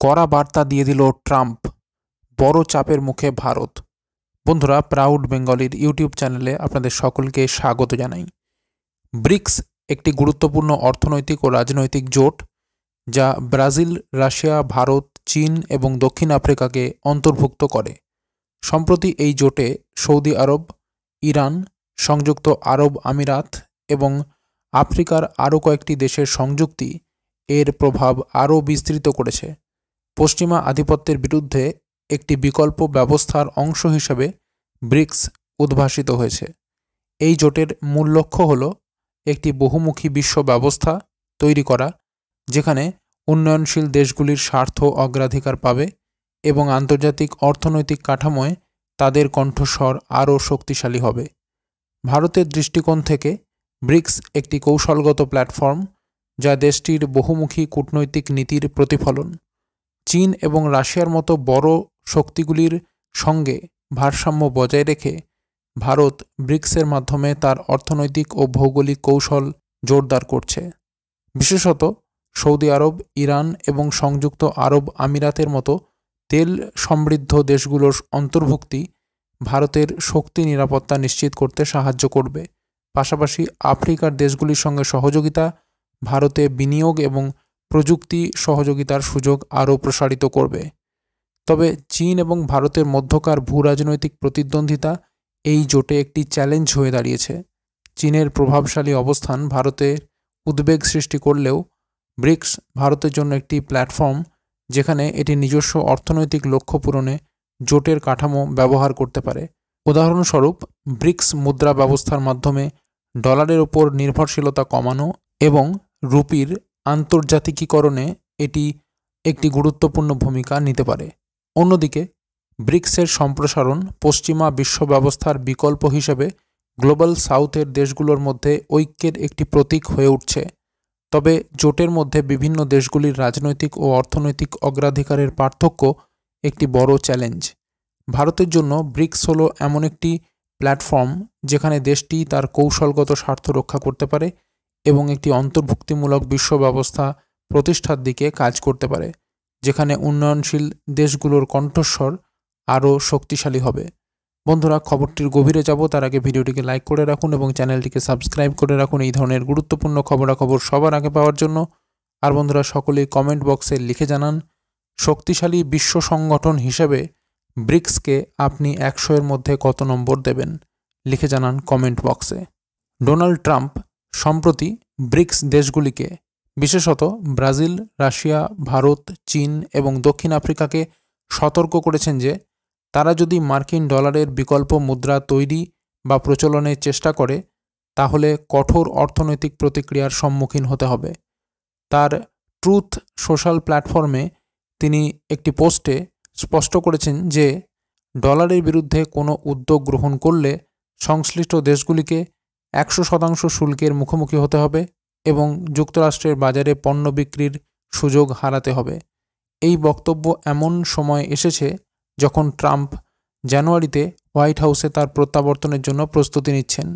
কড়া বার্তা দিয়ে দিল ট্রাম্প, বড় চাপের মুখে ভারত। বন্ধুরা, প্রাউড বেঙ্গলির ইউটিউব চ্যানেলে আপনাদের সকলকে স্বাগত জানাই। ব্রিক্স একটি গুরুত্বপূর্ণ অর্থনৈতিক ও রাজনৈতিক জোট, যা ব্রাজিল, রাশিয়া, ভারত, চীন এবং দক্ষিণ আফ্রিকাকে অন্তর্ভুক্ত করে। সম্প্রতি এই জোটে সৌদি আরব, ইরান, সংযুক্ত আরব আমিরাত এবং আফ্রিকার আরও কয়েকটি দেশের সংযুক্তি এর প্রভাব আরও বিস্তৃত করেছে। পশ্চিমা আধিপত্যের বিরুদ্ধে একটি বিকল্প ব্যবস্থার অংশ হিসেবে ব্রিক্স উদ্ভাসিত হয়েছে। এই জোটের মূল লক্ষ্য হল একটি বহুমুখী বিশ্ব ব্যবস্থা তৈরি করা, যেখানে উন্নয়নশীল দেশগুলির স্বার্থ অগ্রাধিকার পাবে এবং আন্তর্জাতিক অর্থনৈতিক কাঠামোয় তাদের কণ্ঠস্বর আরও শক্তিশালী হবে। ভারতের দৃষ্টিকোণ থেকে ব্রিক্স একটি কৌশলগত প্ল্যাটফর্ম, যা দেশটির বহুমুখী কূটনৈতিক নীতির প্রতিফলন। চীন এবং রাশিয়ার মতো বড় শক্তিগুলির সঙ্গে ভারসাম্য বজায় রেখে ভারত ব্রিক্সের মাধ্যমে তার অর্থনৈতিক ও ভৌগোলিক কৌশল জোরদার করছে। বিশেষত সৌদি আরব, ইরান এবং সংযুক্ত আরব আমিরাতের মতো তেল সমৃদ্ধ দেশগুলোর অন্তর্ভুক্তি ভারতের শক্তি নিরাপত্তা নিশ্চিত করতে সাহায্য করবে। পাশাপাশি আফ্রিকার দেশগুলির সঙ্গে সহযোগিতা ভারতে বিনিয়োগ এবং প্রযুক্তি সহযোগিতার সুযোগ আরও প্রসারিত করবে। তবে চীন এবং ভারতের মধ্যকার ভূরাজনৈতিক প্রতিদ্বন্দ্বিতা এই জোটে একটি চ্যালেঞ্জ হয়ে দাঁড়িয়েছে। চীনের প্রভাবশালী অবস্থান ভারতের উদ্বেগ সৃষ্টি করলেও ব্রিক্স ভারতের জন্য একটি প্ল্যাটফর্ম, যেখানে এটি নিজস্ব অর্থনৈতিক লক্ষ্য পূরণে জোটের কাঠামো ব্যবহার করতে পারে। উদাহরণস্বরূপ, ব্রিক্স মুদ্রা ব্যবস্থার মাধ্যমে ডলারের ওপর নির্ভরশীলতা কমানো এবং রুপির আন্তর্জাতিকীকরণে এটি একটি গুরুত্বপূর্ণ ভূমিকা নিতে পারে। অন্যদিকে ব্রিক্সের সম্প্রসারণ পশ্চিমা বিশ্ব ব্যবস্থার বিকল্প হিসেবে গ্লোবাল সাউথের দেশগুলোর মধ্যে ঐক্যের একটি প্রতীক হয়ে উঠছে। তবে জোটের মধ্যে বিভিন্ন দেশগুলির রাজনৈতিক ও অর্থনৈতিক অগ্রাধিকারের পার্থক্য একটি বড় চ্যালেঞ্জ। ভারতের জন্য ব্রিক্স হলো এমন একটি প্ল্যাটফর্ম যেখানে দেশটি তার কৌশলগত স্বার্থ রক্ষা করতে পারে এবং একটি অন্তর্ভুক্তিমূলক বিশ্ব ব্যবস্থা প্রতিষ্ঠার দিকে কাজ করতে পারে, যেখানে উন্নয়নশীল দেশগুলোর কণ্ঠস্বর আরও শক্তিশালী হবে। বন্ধুরা, খবরটির গভীরে যাব তার আগে ভিডিওটিকে লাইক করে রাখুন এবং চ্যানেলটিকে সাবস্ক্রাইব করে রাখুন এই ধরনের গুরুত্বপূর্ণ খবরাখবর সবার আগে পাওয়ার জন্য। আর বন্ধুরা, সকলেই কমেন্ট বক্সে লিখে জানান, শক্তিশালী বিশ্ব সংগঠন হিসেবে ব্রিক্সকে আপনি 100-এর মধ্যে কত নম্বর দেবেন? লিখে জানান কমেন্ট বক্সে। ডোনাল্ড ট্রাম্প সম্প্রতি ব্রিক্স দেশগুলিকে, বিশেষত ব্রাজিল, রাশিয়া, ভারত, চীন এবং দক্ষিণ আফ্রিকাকে সতর্ক করেছেন যে তারা যদি মার্কিন ডলারের বিকল্প মুদ্রা তৈরি বা প্রচলনের চেষ্টা করে, তাহলে কঠোর অর্থনৈতিক প্রতিক্রিয়ার সম্মুখীন হতে হবে। তার ট্রুথ সোশ্যাল প্ল্যাটফর্মে তিনি একটি পোস্টে স্পষ্ট করেছেন যে ডলারের বিরুদ্ধে কোনো উদ্যোগ গ্রহণ করলে সংশ্লিষ্ট দেশগুলিকে 100% শুল্কের মুখোমুখি হতে হবে এবং যুক্তরাষ্ট্রের বাজারে পণ্য বিক্রির সুযোগ হারাতে হবে। এই বক্তব্য এমন সময় এসেছে যখন ট্রাম্প জানুয়ারিতে হোয়াইট হাউসে তার প্রত্যাবর্তনের জন্য প্রস্তুতি নিচ্ছেন।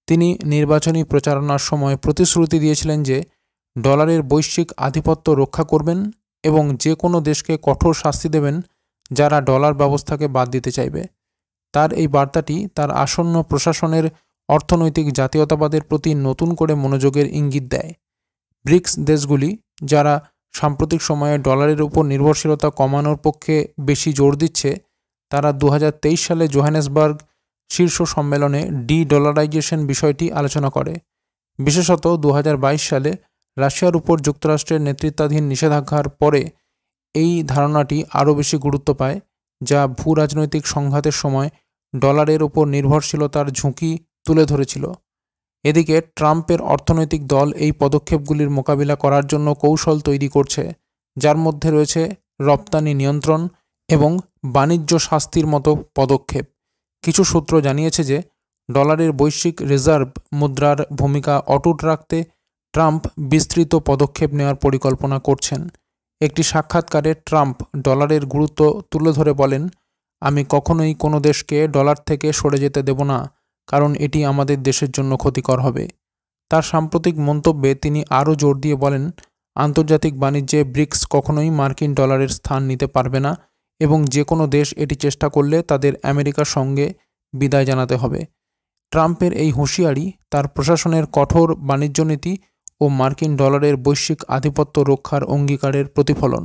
তিনি নির্বাচনী প্রচারণার সময় প্রতিশ্রুতি দিয়েছিলেন যে ডলারের বৈশ্বিক আধিপত্য রক্ষা করবেন এবং যে কোনো দেশকে কঠোর শাস্তি দেবেন যারা ডলার ব্যবস্থাকে বাদ দিতে চাইবে। তার এই বার্তাটি তার আসন্ন প্রশাসনের অর্থনৈতিক জাতীয়তাবাদের প্রতি নতুন করে মনোযোগের ইঙ্গিত দেয়। ব্রিক্স দেশগুলি, যারা সাম্প্রতিক সময়ে ডলারের উপর নির্ভরশীলতা কমানোর পক্ষে বেশি জোর দিচ্ছে, তারা 2023 সালে জোহানেসবার্গ শীর্ষ সম্মেলনে ডি-ডলারাইজেশন বিষয়টি আলোচনা করে। বিশেষত 2022 সালে রাশিয়ার উপর যুক্তরাষ্ট্রের নেতৃত্বাধীন নিষেধাজ্ঞার পরে এই ধারণাটি আরও বেশি গুরুত্ব পায়, যা ভূ রাজনৈতিক সংঘাতের সময় ডলারের উপর নির্ভরশীলতার ঝুঁকি তুলে ধরেছিল। এদিকে ট্রাম্পের অর্থনৈতিক দল এই পদক্ষেপগুলির মোকাবিলা করার জন্য কৌশল তৈরি করছে, যার মধ্যে রয়েছে রপ্তানি নিয়ন্ত্রণ এবং বাণিজ্য শাস্তির মতো পদক্ষেপ। কিছু সূত্র জানিয়েছে যে ডলারের বৈশ্বিক রিজার্ভ মুদ্রার ভূমিকা অটুট রাখতে ট্রাম্প বিস্তৃত পদক্ষেপ নেওয়ার পরিকল্পনা করছেন। একটি সাক্ষাৎকারে ট্রাম্প ডলারের গুরুত্ব তুলে ধরে বলেন, আমি কখনোই কোনো দেশকে ডলার থেকে সরে যেতে দেব না, কারণ এটি আমাদের দেশের জন্য ক্ষতিকর হবে। তার সাম্প্রতিক মন্তব্যে তিনি আরও জোর দিয়ে বলেন, আন্তর্জাতিক বাণিজ্যে ব্রিক্স কখনোই মার্কিন ডলারের স্থান নিতে পারবে না এবং যে কোনো দেশ এটি চেষ্টা করলে তাদের আমেরিকার সঙ্গে বিদায় জানাতে হবে। ট্রাম্পের এই হুঁশিয়ারি তার প্রশাসনের কঠোর বাণিজ্য নীতি ও মার্কিন ডলারের বৈশ্বিক আধিপত্য রক্ষার অঙ্গীকারের প্রতিফলন।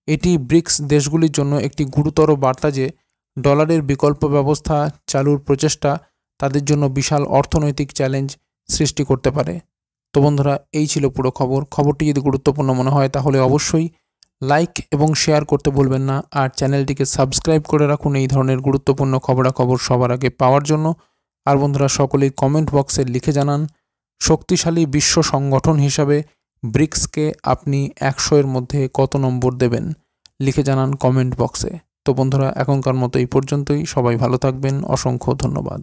এটি ব্রিক্স দেশগুলির জন্য একটি গুরুতর বার্তা যে ডলারের বিকল্প ব্যবস্থা চালুর প্রচেষ্টা তাদের জন্য বিশাল অর্থনৈতিক চ্যালেঞ্জ সৃষ্টি করতে পারে। তো বন্ধুরা, এই ছিল পুরো খবরটি যদি গুরুত্বপূর্ণ মনে হয় তাহলে অবশ্যই লাইক এবং শেয়ার করতে ভুলবেন না, আর চ্যানেলটিকে সাবস্ক্রাইব করে রাখুন এই ধরনের গুরুত্বপূর্ণ খবরাখবর সবার আগে পাওয়ার জন্য। আর বন্ধুরা, সকলেই কমেন্ট বক্সে লিখে জানান শক্তিশালী বিশ্ব সংগঠন হিসাবে ব্রিক্সকে আপনি 100-এর মধ্যে কত নম্বর দেবেন, লিখে জানান কমেন্ট বক্সে। তো বন্ধুরা, এখনকার মতো এই পর্যন্তই। সবাই ভালো থাকবেন, অসংখ্য ধন্যবাদ।